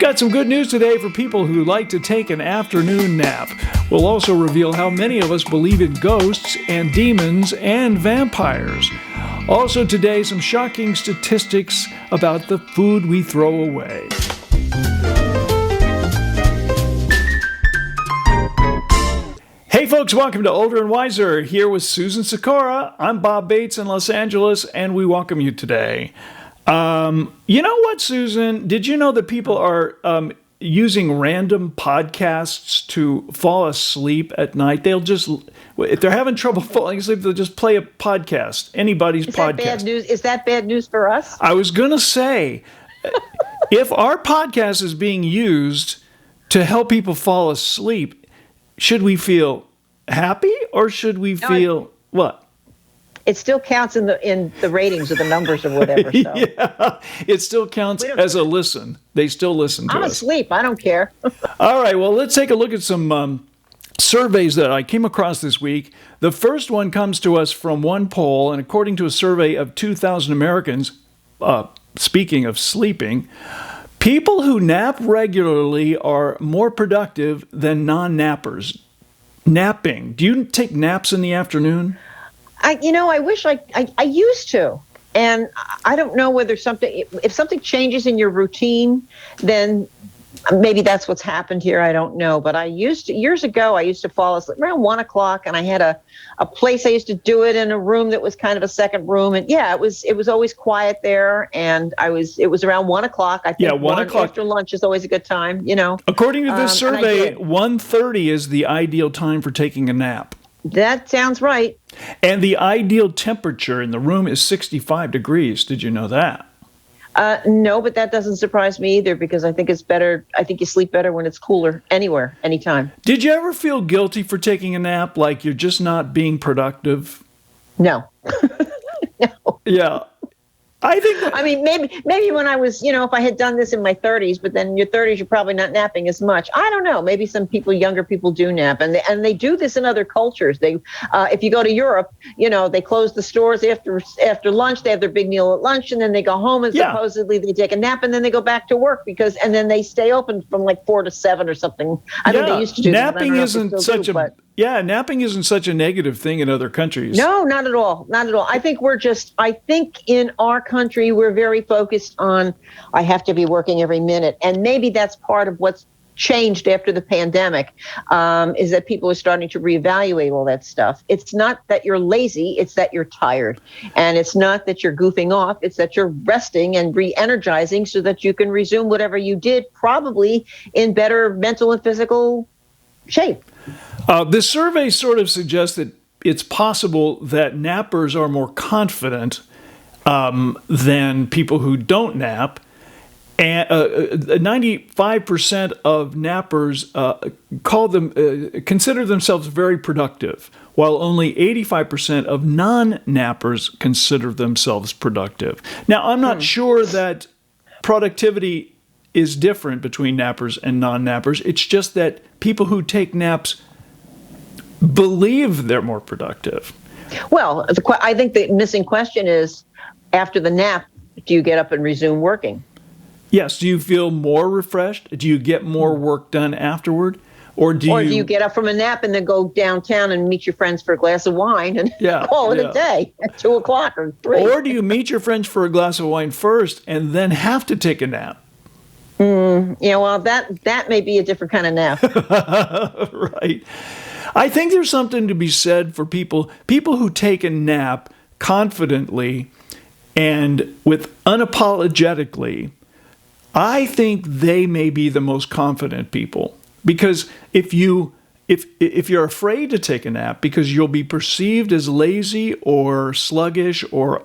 got some good news today for people who like to take an afternoon nap. We'll also reveal how many of us believe in ghosts and demons and vampires. Also today, some shocking statistics about the food we throw away. Hey folks, welcome to Older and Wiser, here with Susan Sikora. I'm Bob Bates in Los Angeles, and we welcome you today. You know what, Susan? Did you know that people are using random podcasts to fall asleep at night? They'll just, if they're having trouble falling asleep, they'll just play a podcast, anybody's podcast. Bad news? Is that bad news for us? I was going to say, if our podcast is being used to help people fall asleep, should we feel happy or should we feel what? It still counts in the ratings or the numbers or whatever. So. Yeah, it still counts as a listen. They still listen to us. I'm asleep. I don't care. All right, well, let's take a look at some surveys that I came across this week. The first one comes to us from one poll, and according to a survey of 2,000 Americans, speaking of sleeping, people who nap regularly are more productive than non-nappers. Napping. Do you take naps in the afternoon? I wish I used to. And I don't know whether if something changes in your routine, then maybe that's what's happened here. I don't know. But years ago, I used to fall asleep around 1 o'clock, and I had a place I used to do it in a room that was kind of a second room. And yeah, it was always quiet there. And it was around 1 o'clock. I think 1 o'clock after lunch is always a good time, According to this survey, 1:30 is the ideal time for taking a nap. That sounds right. And the ideal temperature in the room is 65 degrees. Did you know that? No, but that doesn't surprise me either, because I think it's better. I think you sleep better when it's cooler anywhere, anytime. Did you ever feel guilty for taking a nap, like you're just not being productive? No. No. Yeah. I think maybe when I was, if I had done this in my 30s, but then in your 30s, you're probably not napping as much. I don't know. Maybe some younger people do nap, and they do this in other cultures. If you go to Europe, they close the stores after lunch. They have their big meal at lunch, and then they go home, and supposedly they take a nap, and then they go back to work and then they stay open from like 4 to 7 or something. I think they used to do napping napping isn't such a negative thing in other countries. No, not at all. Not at all. I think in our country, we're very focused on, I have to be working every minute. And maybe that's part of what's changed after the pandemic, is that people are starting to reevaluate all that stuff. It's not that you're lazy, it's that you're tired. And it's not that you're goofing off, it's that you're resting and re-energizing so that you can resume whatever you did, probably in better mental and physical shape. This survey sort of suggests that it's possible that nappers are more confident than people who don't nap. And 95% of nappers consider themselves very productive, while only 85% of non-nappers consider themselves productive. Now, I'm not sure that productivity is different between nappers and non-nappers. It's just that people who take naps believe they're more productive. Well, I think the missing question is, after the nap, do you get up and resume working? Yes. Do you feel more refreshed? Do you get more work done afterward? Or do you get up from a nap and then go downtown and meet your friends for a glass of wine and call it a day at 2 o'clock or 3? Or do you meet your friends for a glass of wine first and then have to take a nap? Well, that may be a different kind of nap. Right. I think there's something to be said for people who take a nap confidently and unapologetically. I think they may be the most confident people, because if you're afraid to take a nap because you'll be perceived as lazy or sluggish or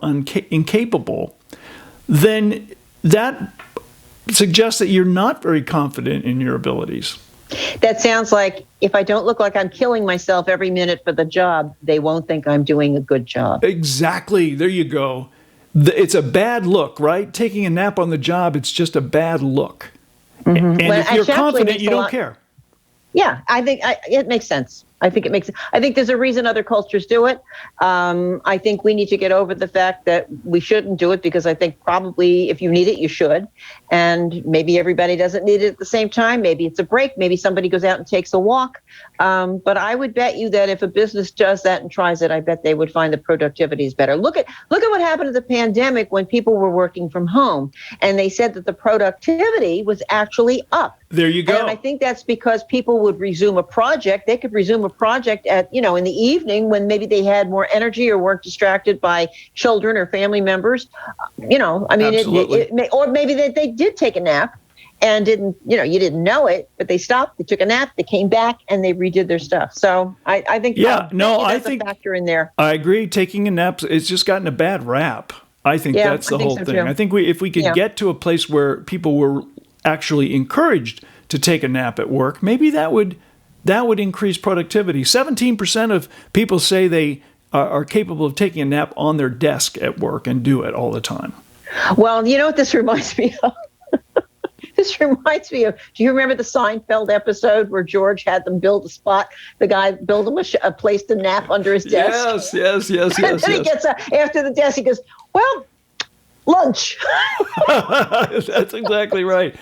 incapable, then that suggests that you're not very confident in your abilities. That sounds like, if I don't look like I'm killing myself every minute for the job, they won't think I'm doing a good job. Exactly. There you go. It's a bad look, right? Taking a nap on the job, it's just a bad look. Mm-hmm. And if you're confident, you don't care. Yeah, I think it makes sense. I think there's a reason other cultures do it. I think we need to get over the fact that we shouldn't do it, because I think probably if you need it, you should. And maybe everybody doesn't need it at the same time. Maybe it's a break. Maybe somebody goes out and takes a walk. But I would bet you that if a business does that and tries it, I bet they would find the productivity is better. Look at what happened to the pandemic when people were working from home, and they said that the productivity was actually up. There you go. And I think that's because people would resume a project. They could resume a project at, in the evening when maybe they had more energy or weren't distracted by children or family members. Or maybe they did take a nap and didn't, you didn't know it, but they stopped, they took a nap, they came back, and they redid their stuff. So I think I think a factor in there. I agree. Taking a nap, it's just gotten a bad rap. I think that's the whole thing. Too. I think if we could get to a place where people were actually encouraged to take a nap at work, maybe that would increase productivity. 17% of people say they are capable of taking a nap on their desk at work and do it all the time. Well, you know what this reminds me of? This reminds me of, do you remember the Seinfeld episode where George had them build a spot? The guy built him a place to nap under his desk. Yes. And then he gets after the desk, he goes, well, lunch. That's exactly right.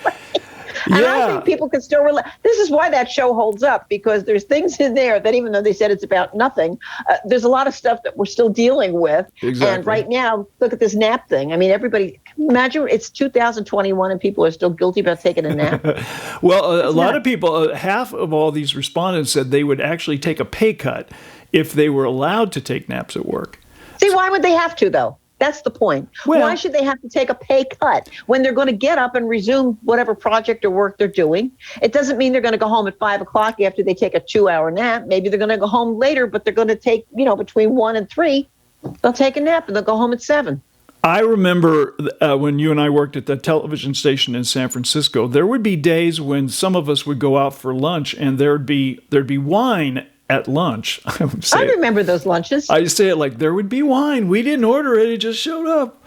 And I think people can still relate. This is why that show holds up, because there's things in there that, even though they said it's about nothing, there's a lot of stuff that we're still dealing with. Exactly. And right now, look at this nap thing. I mean, everybody, imagine it's 2021 and people are still guilty about taking a nap. Well, a lot of people, half of all these respondents said they would actually take a pay cut if they were allowed to take naps at work. See, why would they have to, though? That's the point. Well, why should they have to take a pay cut when they're going to get up and resume whatever project or work they're doing? It doesn't mean they're going to go home at 5 o'clock after they take a 2-hour nap. Maybe they're going to go home later, but they're going to take, between 1 and 3, they'll take a nap and they'll go home at 7. I remember when you and I worked at the television station in San Francisco, there would be days when some of us would go out for lunch and there'd be wine at lunch. I remember those lunches. I say it like there would be wine. We didn't order it. It just showed up.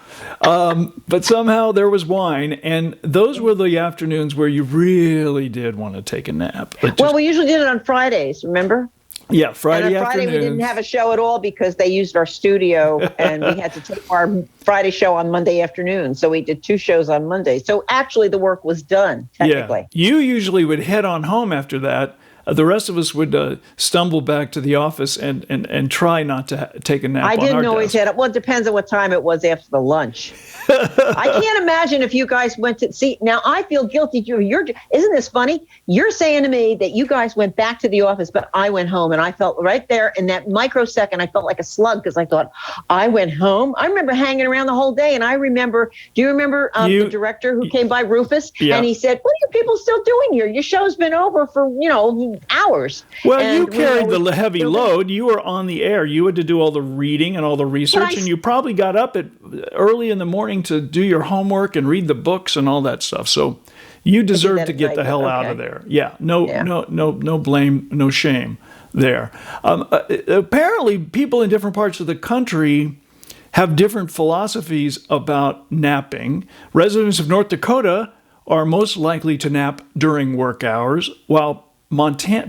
But somehow there was wine. And those were the afternoons where you really did want to take a nap. Well, we usually did it on Fridays, remember? Yeah, Friday afternoons. Friday we didn't have a show at all because they used our studio and we had to take our Friday show on Monday afternoon. So we did 2 shows on Monday. So actually the work was done, technically. Yeah. You usually would head on home after that. The rest of us would stumble back to the office and try not to take a nap. I didn't always head up. Well, it depends on what time it was after the lunch. I can't imagine if you guys went to see. Now I feel guilty. Isn't this funny? You're saying to me that you guys went back to the office, but I went home, and I felt right there in that microsecond. I felt like a slug because I thought I went home. I remember hanging around the whole day, and I remember. Do you remember the director who came by, Rufus? Yeah. And he said, "What are you people still doing here? Your show's been over for hours." Well, and you carried the heavy load. You were on the air. You had to do all the reading and all the research, and you probably got up early in the morning to do your homework and read the books and all that stuff. So you deserve to get the hell out of there. Yeah, no blame, no shame there. Apparently, people in different parts of the country have different philosophies about napping. Residents of North Dakota are most likely to nap during work hours, while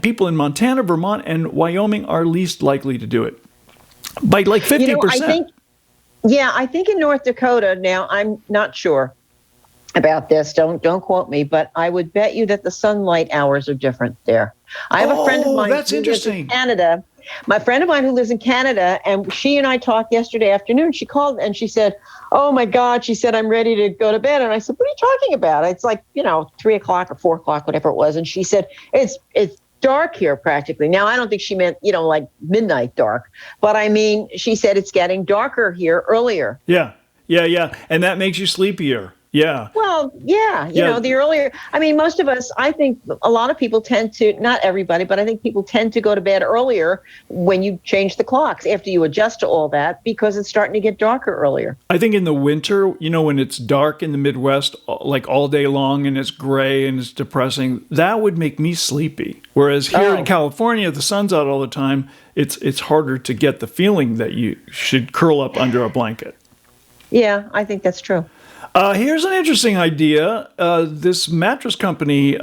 people in Montana, Vermont, and Wyoming are least likely to do it by like 50%. I think in North Dakota, now I'm not sure about this. Don't quote me, but I would bet you that the sunlight hours are different there. I have a friend of mine that's who interesting. lives in Canada. My friend of mine who lives in Canada, and she and I talked yesterday afternoon. She called and she said, "Oh my God," she said, "I'm ready to go to bed." And I said, "What are you talking about?" It's like 3 o'clock or 4 o'clock, whatever it was. And she said, "It's dark here practically." Now, I don't think she meant, like midnight dark, but I mean, she said it's getting darker here earlier. Yeah. And that makes you sleepier. Yeah. Well, the earlier, I mean, most of us, I think a lot of people tend to, not everybody, but I think people tend to go to bed earlier when you change the clocks after you adjust to all that, because it's starting to get darker earlier. I think in the winter, when it's dark in the Midwest, like all day long and it's gray and it's depressing, that would make me sleepy. Whereas here in California, the sun's out all the time. It's harder to get the feeling that you should curl up under a blanket. Yeah, I think that's true. Here's an interesting idea. This mattress company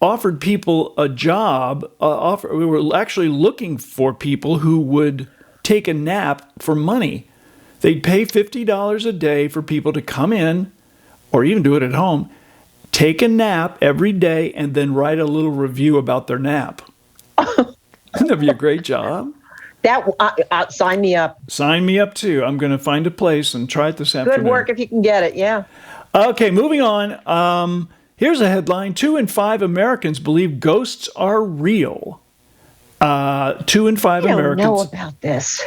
offered people a job. We were actually looking for people who would take a nap for money. They'd pay $50 a day for people to come in, or even do it at home, take a nap every day, and then write a little review about their nap. Wouldn't that be a great job? That sign me up. Sign me up too. I'm going to find a place and try it this afternoon. Good work if you can get it. Yeah. Okay, moving on. Here's a headline: 2 in 5 Americans believe ghosts are real. 2 in 5 Americans. I don't know about this.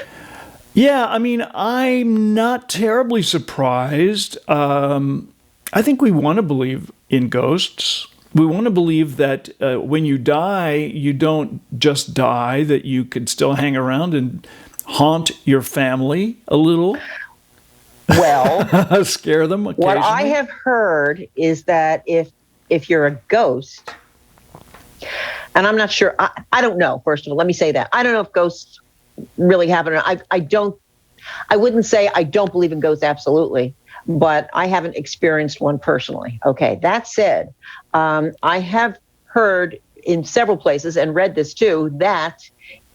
Yeah, I mean, I'm not terribly surprised. I think we want to believe in ghosts. We want to believe that when you die, you don't just die, that you could still hang around and haunt your family a little. Well, scare them occasionally. What I have heard is that if you're a ghost, and I'm not sure, I don't know, first of all, let me say that. I don't know if ghosts really happen. I wouldn't say I don't believe in ghosts, absolutely, but I haven't experienced one personally. Okay, that said, I have heard in several places and read this too, that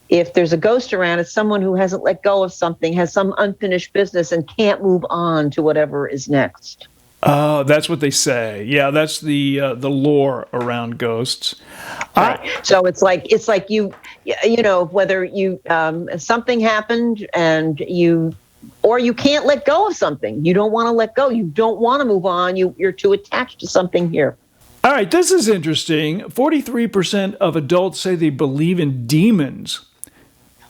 if there's a ghost around, it's someone who hasn't let go of something, has some unfinished business, and can't move on to whatever is next. Oh, that's what they say. Yeah, that's the lore around ghosts. Right. So it's like you know, whether you something happened and you can't let go of something. You don't want to let go. You don't want to move on. You're too attached to something here. All right, this is interesting. 43% of adults say they believe in demons.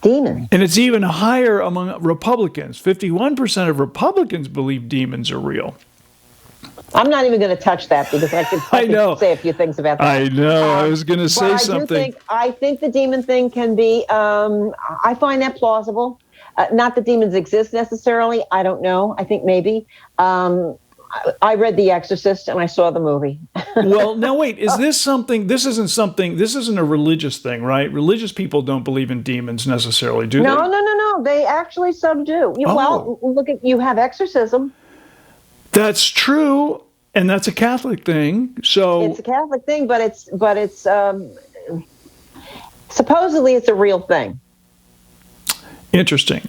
Demons. And it's even higher among Republicans. 51% of Republicans believe demons are real. I'm not even going to touch that because I could say a few things about that. I know. I was going to say something. I think the demon thing can be, I find that plausible. Not that demons exist necessarily. I don't know. I think maybe. I read The Exorcist and I saw the movie. Well, now wait, this isn't a religious thing, right? Religious people don't believe in demons necessarily, do they? No. They actually some do. Well, look you have exorcism. That's true, and that's a Catholic thing. So it's a Catholic thing, but it's supposedly it's a real thing. Interesting.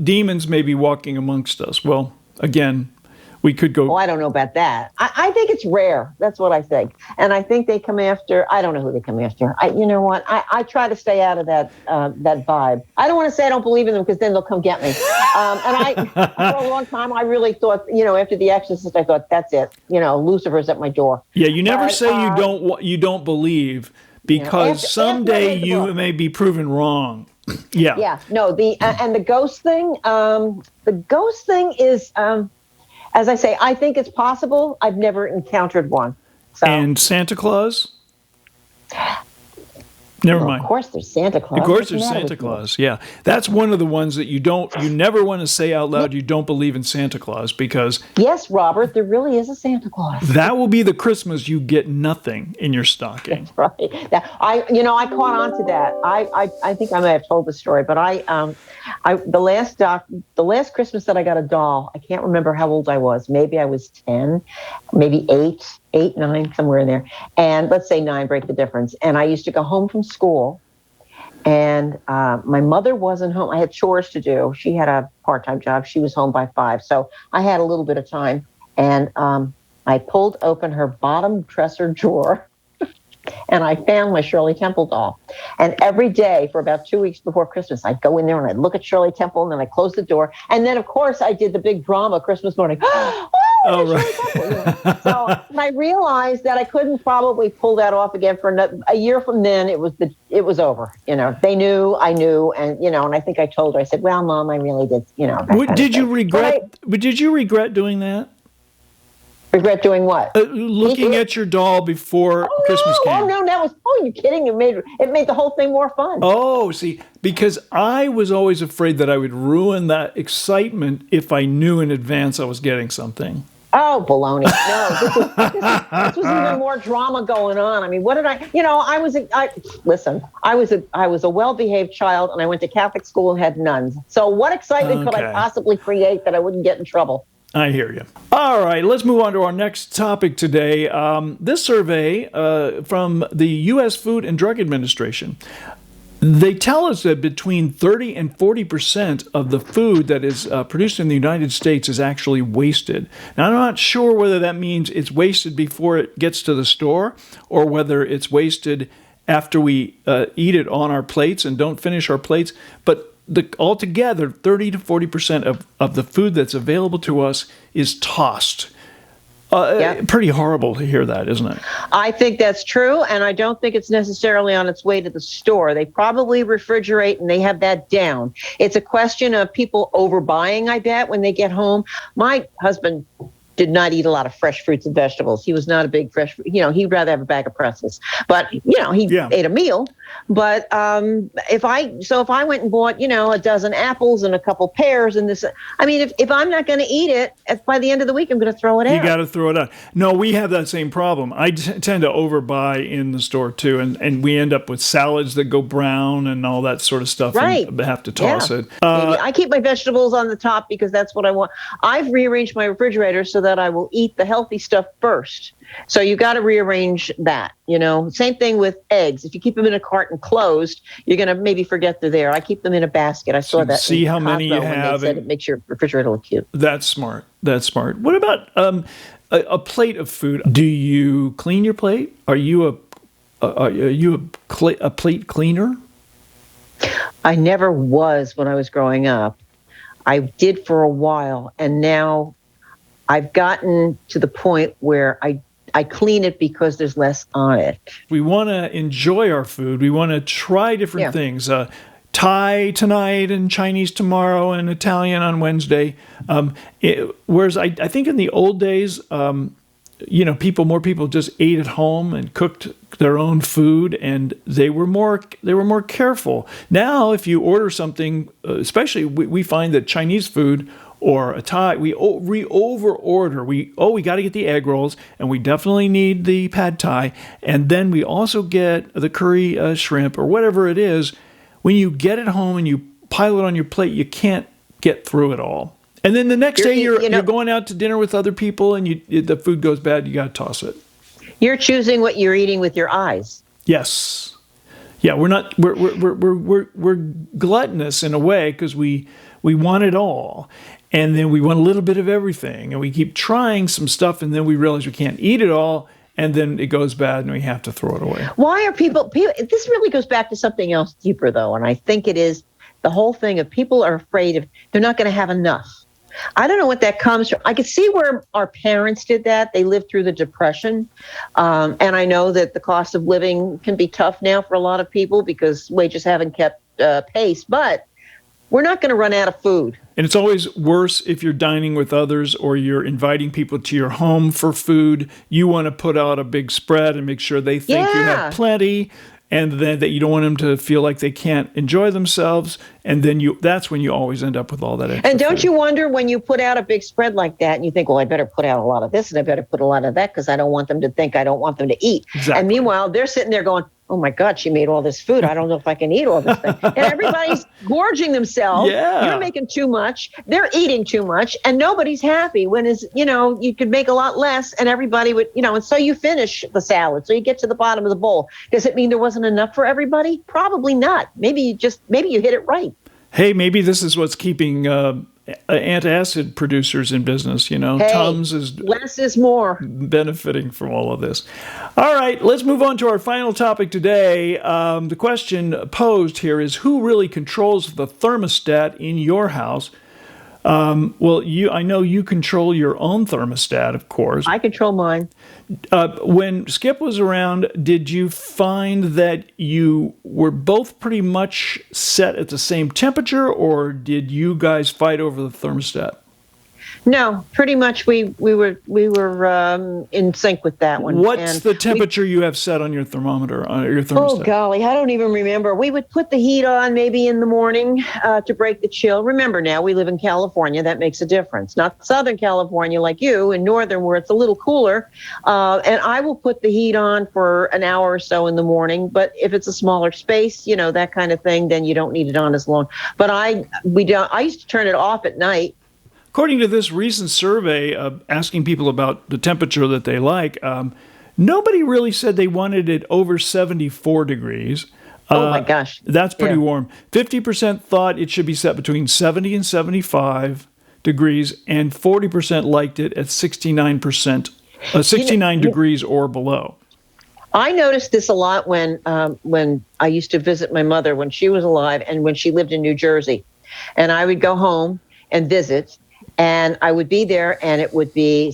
Demons may be walking amongst us. Well, again, we could go. Oh, I don't know about that. I think it's rare. That's what I think. And I think they come after, I don't know who they come after. You know what? I try to stay out of that vibe. I don't want to say I don't believe in them because then they'll come get me. And for a long time, I really thought, after The Exorcist, I thought, that's it. Lucifer's at my door. Yeah, you never say you don't believe because someday you may be proven wrong. Yeah. Yeah. No, and the ghost thing, is, as I say, I think it's possible. I've never encountered one. So. And Santa Claus? Never mind. Of course there's Santa Claus. Of course there's Santa Claus, yeah. That's one of the ones that you never want to say out loud you don't believe in Santa Claus because... Yes, Robert, there really is a Santa Claus. That will be the Christmas you get nothing in your stocking. That's right. I caught on to that. I think I may have told the story, but the last Christmas that I got a doll, I can't remember how old I was. Maybe I was 10, maybe 8, 9, somewhere in there. And let's say 9, break the difference. And I used to go home from school and my mother wasn't home. I had chores to do. She had a part-time job. She was home by 5. So I had a little bit of time. And I pulled open her bottom dresser drawer and I found my Shirley Temple doll. And every day for about 2 weeks before Christmas, I'd go in there and I'd look at Shirley Temple and then I'd close the door. And then, of course, I did the big drama Christmas morning. Oh, right. So I realized that I couldn't probably pull that off again for a year from then. It was over. They knew, I knew, and and I think I told her. I said, "Well, Mom, I really did." Did you regret doing that? Regret doing what? Looking at your doll before Christmas came. Oh no, that was. Oh, you kidding? It made the whole thing more fun. Oh, see, because I was always afraid that I would ruin that excitement if I knew in advance I was getting something. Oh, baloney. No, this was even more drama going on. I mean, what did I was a well-behaved child, and I went to Catholic school and had nuns. So what excitement could I possibly create that I wouldn't get in trouble? I hear you. All right, let's move on to our next topic today. This survey from the U.S. Food and Drug Administration. They tell us that between 30 and 40% of the food that is produced in the United States is actually wasted. Now, I'm not sure whether that means it's wasted before it gets to the store or whether it's wasted after we eat it on our plates and don't finish our plates. But altogether, 30 to 40% of the food that's available to us is tossed. Pretty horrible to hear that, isn't it? I think that's true, and I don't think it's necessarily on its way to the store. They probably refrigerate, and they have that down. It's a question of people overbuying, I bet, when they get home. My husband did not eat a lot of fresh fruits and vegetables. He was not a big fresh, he'd rather have a bag of pretzels. But, he ate a meal. But if I went and bought, a dozen apples and a couple pears and this, I mean, if I'm not going to eat it, by the end of the week, I'm going to throw it out. You got to throw it out. No, we have that same problem. I tend to overbuy in the store too. And we end up with salads that go brown and all that sort of stuff. Right. And have to toss it. I keep my vegetables on the top because that's what I want. I've rearranged my refrigerator so that I will eat the healthy stuff first. So you got to rearrange that, Same thing with eggs. If you keep them in a carton closed, you're going to maybe forget they're there. I keep them in a basket. I saw that. See how many you have. They said it makes your refrigerator look cute. That's smart. What about a plate of food? Do you clean your plate? Are you a plate cleaner? I never was when I was growing up. I did for a while, and now I've gotten to the point where I clean it because there's less on it. We want to enjoy our food. We want to try different things. Thai tonight and Chinese tomorrow and Italian on Wednesday. Whereas I think in the old days, more people just ate at home and cooked their own food, and they were more careful. Now, if you order something, especially we find that Chinese food or a Thai, we over order. We got to get the egg rolls, and we definitely need the pad Thai, and then we also get the curry shrimp or whatever it is. When you get it home and you pile it on your plate, you can't get through it all. And then the next day you're going out to dinner with other people, and the food goes bad. You got to toss it. You're choosing what you're eating with your eyes. Yes. Yeah, we're gluttonous in a way because we want it all. And then we want a little bit of everything, and we keep trying some stuff, and then we realize we can't eat it all, and then it goes bad, and we have to throw it away. Why are people? This really goes back to something else deeper, though, and I think it is the whole thing of people are afraid of they're not going to have enough. I don't know what that comes from. I could see where our parents did that. They lived through the Depression, and I know that the cost of living can be tough now for a lot of people because wages haven't kept pace, but we're not going to run out of food. And it's always worse if you're dining with others or you're inviting people to your home for food. You want to put out a big spread and make sure they think you have plenty, and then that you don't want them to feel like they can't enjoy themselves. And then that's when you always end up with all that extra. And don't you wonder when you put out a big spread like that and you think, well, I better put out a lot of this and I better put a lot of that because I don't want them to think I don't want them to eat. Exactly. And meanwhile, they're sitting there going, oh my God, she made all this food. I don't know if I can eat all this thing. And everybody's gorging themselves. Yeah. You're making too much. They're eating too much. And nobody's happy when you could make a lot less and everybody would, and so you finish the salad. So you get to the bottom of the bowl. Does it mean there wasn't enough for everybody? Probably not. Maybe you hit it right. Hey, maybe this is what's keeping antacid producers in business. Tums is less is more, benefiting from all of this. All right, let's move on to our final topic today. The question posed here is, who really controls the thermostat in your house? I know you control your own thermostat, of course. I control mine. When Skip was around, did you find that you were both pretty much set at the same temperature, or did you guys fight over the thermostat? No, pretty much we were in sync with that one. What's the temperature you have set on your thermometer, your thermostat? Oh golly, I don't even remember. We would put the heat on maybe in the morning to break the chill. Remember, now we live in California. That makes a difference. Not Southern California like you, in Northern where it's a little cooler. And I will put the heat on for an hour or so in the morning. But if it's a smaller space, that kind of thing, then you don't need it on as long. But I used to turn it off at night. According to this recent survey asking people about the temperature that they like, nobody really said they wanted it over 74 degrees. Oh, my gosh. That's pretty warm. 50% thought it should be set between 70 and 75 degrees, and 40% liked it at 69 degrees or below. I noticed this a lot when I used to visit my mother when she was alive and when she lived in New Jersey. And I would go home and visit. And I would be there, and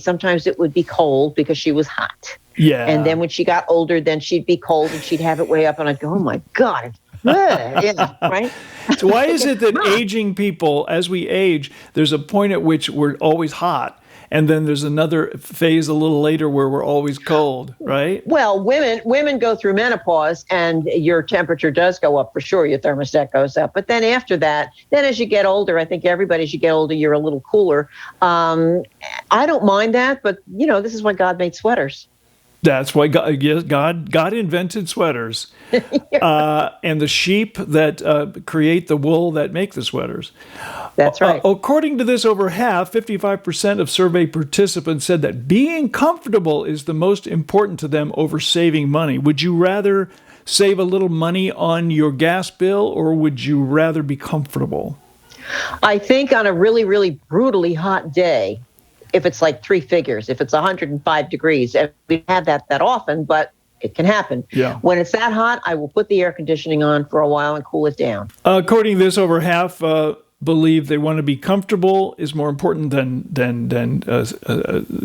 sometimes it would be cold because she was hot. Yeah. And then when she got older, then she'd be cold, and she'd have it way up, and I'd go, oh, my God. Right? So why is it that aging people, as we age, there's a point at which we're always hot, and then there's another phase a little later where we're always cold, right? Well, women go through menopause, and your temperature does go up for sure. Your thermostat goes up. But then after that, then as you get older, I think everybody, as you get older, you're a little cooler. I don't mind that, but, this is why God made sweaters. That's why God invented sweaters, and the sheep that create the wool that make the sweaters. That's right. According to this, over half, 55% of survey participants said that being comfortable is the most important to them over saving money. Would you rather save a little money on your gas bill, or would you rather be comfortable? I think on a really, really brutally hot day, if it's like three figures, if it's 105 degrees, and we have that often, but it can happen. Yeah. When it's that hot, I will put the air conditioning on for a while and cool it down. According to this, over half believe they want to be comfortable is more important than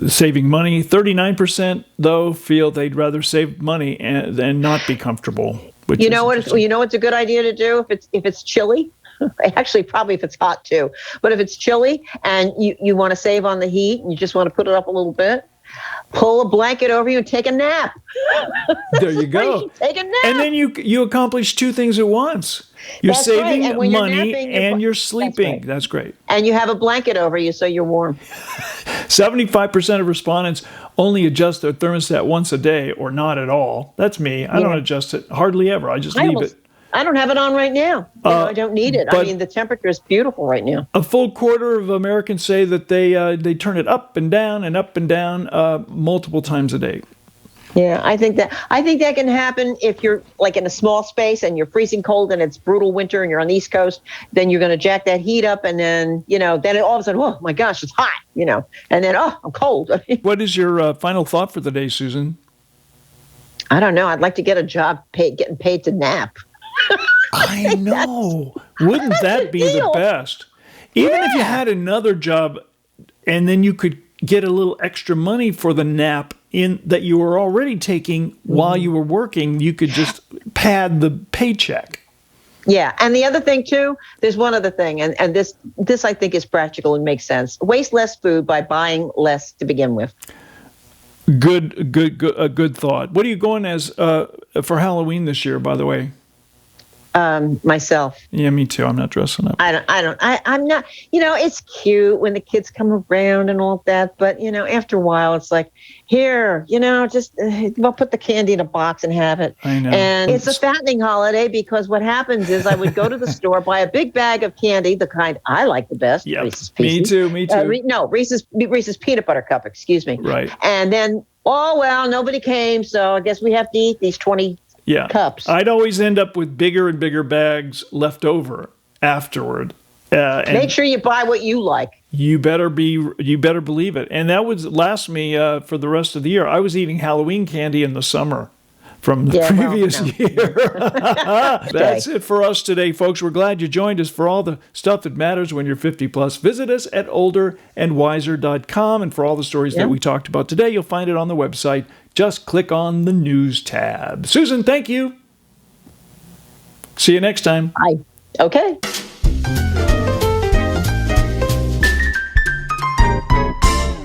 saving money. 39%, though, feel they'd rather save money than not be comfortable. You know what's a good idea to do if it's chilly? Actually, probably if it's hot too. But if it's chilly and you want to save on the heat and you just want to put it up a little bit, pull a blanket over you and take a nap. There you go. Take a nap. And then you accomplish two things at once. You're That's saving right. And money napping, and you're sleeping. Right. That's great. And you have a blanket over you so you're warm. 75% of respondents only adjust their thermostat once a day or not at all. That's me. I don't adjust it hardly ever. I just leave it. I don't have it on right now. I don't need it. I mean, the temperature is beautiful right now. A full quarter of Americans say that they turn it up and down multiple times a day. Yeah, I think that can happen if you're like in a small space and you're freezing cold and it's brutal winter and you're on the East Coast. Then you're going to jack that heat up, and then then all of a sudden, oh my gosh, it's hot, and then I'm cold. What is your final thought for the day, Susan? I don't know. I'd like to get a job getting paid to nap. I know. Wouldn't that be the best? Even if you had another job and then you could get a little extra money for the nap that you were already taking while you were working, you could just pad the paycheck. Yeah. And the other thing, too, there's one other thing, and this I think is practical and makes sense. Waste less food by buying less to begin with. Good thought. What are you going as for Halloween this year, by the way? Myself. Yeah, me too. I'm not dressing up. I'm not, it's cute when the kids come around and all that. But, after a while, it's like, here, just we'll put the candy in a box and have it. I know. And it's a fattening holiday because what happens is I would go to the store, buy a big bag of candy, the kind I like the best. Yep. Reese's Pieces. Me too. Reese's peanut butter cup, excuse me. Right. And then, nobody came. So I guess we have to eat these 20 cups. I'd always end up with bigger and bigger bags left over afterward. Make sure you buy what you like. You better believe it. And that would last me for the rest of the year. I was eating Halloween candy in the summer from the previous year. That's it for us today, folks. We're glad you joined us for all the stuff that matters when you're 50 plus. Visit us at olderandwiser.com. And for all the stories that we talked about today, you'll find it on the website. Just click on the news tab. Susan, thank you. See you next time. Bye. Okay.